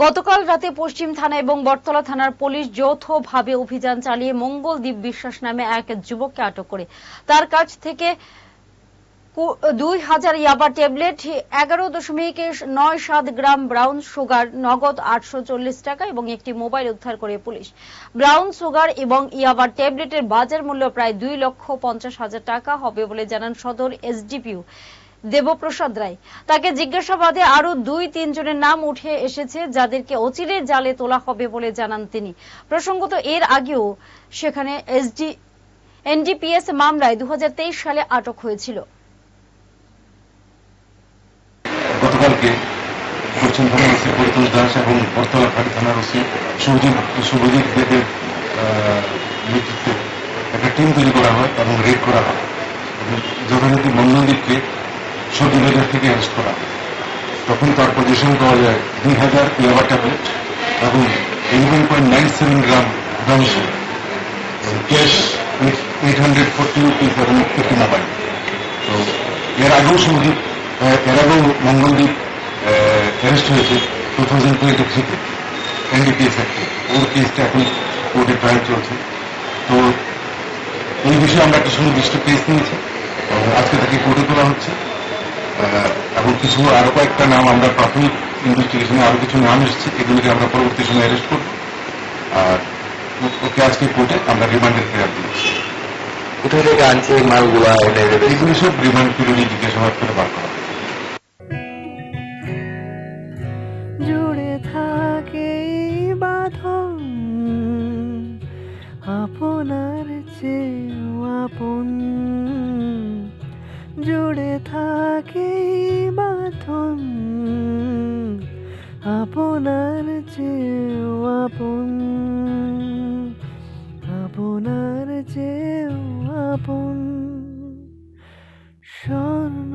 গতকাল রাতে পশ্চিম থানা এবং বটতলা থানার পুলিশ যৌথভাবে অভিযান চালিয়ে মঙ্গলদীপ বিশ্বাস নামে এক যুবককে আটক করে তার কাছ থেকে 2000 ইয়াবা ট্যাবলেট, 11.97 গ্রাম ব্রাউন সুগার, নগদ 840 টাকা এবং একটি মোবাইল উদ্ধার করে পুলিশ। ব্রাউন সুগার এবং ইয়াবা ট্যাবলেটের বাজার মূল্য প্রায় 2,50,000 টাকা হবে বলে জানান সদর এসডিপিও দেবপ্রসাদ রায়। তাকে জিজ্ঞাসাবাদে আরো 2-3 জনের নাম উঠে এসেছে, যাদেরকে অচিরে জালে তোলা হবে বলে জানান তিনি। প্রসঙ্গত, এর আগেও সেখানে এনডিপিএস মামলায় 2023 সালে আটক হয়েছিল। গতকালকে পশ্চিম থানার ওসি পরিতোষ দাস এবং বটতলা থানার ওসি শুভজিৎ দেবের নেতৃত্বে একটা টিম তৈরি করা হয় এবং রেড করা হয় এবং যথারীতি মঙ্গলদীপকে সদরবাজার থেকে অ্যারেস্ট করা হয়। তখন তার পজিশন পাওয়া যায় 2000 ইয়াবা ট্যাবলেট এবং 11.97 gram brown sugar, cash 840 rupees এবং একটি মোবাইল। তো এর আগেও মঙ্গলদীপ অ্যারেস্ট হয়েছে 2023-তে এনডিপিএস অ্যাক্টে। ওর কেসটা এখন কোর্টে ট্রায়াল চলছে। তো এই বিষয়ে আমরা একটা সুনির্দিষ্ট কেস নিয়েছি এবং আজকে তাকে কোর্টে তোলা হচ্ছে এবং কিছু আরো কয়েকটা নাম আমরা প্রাথমিক ইনভেস্টিগেশনে আরো কিছু নাম এসেছে, এগুলোকে আমরা পরবর্তী সময় অ্যারেস্ট করব। আর ওকে আজকে কোর্টে আমরা রিমান্ডের ফেরার দিচ্ছি। কোথা থেকে আনছে মালগুলা? এগুলি সব রিমান্ড পিরিয়ডে জিজ্ঞাসাবাদ করে বার করা। জুড়ে থাকে বাঁধন আপনার চেয়েও আপন, জুড়ে থাকে বাঁধন আপনার চেয়েও আপন, আপনার চেয়েও আপন। স্বর্ণ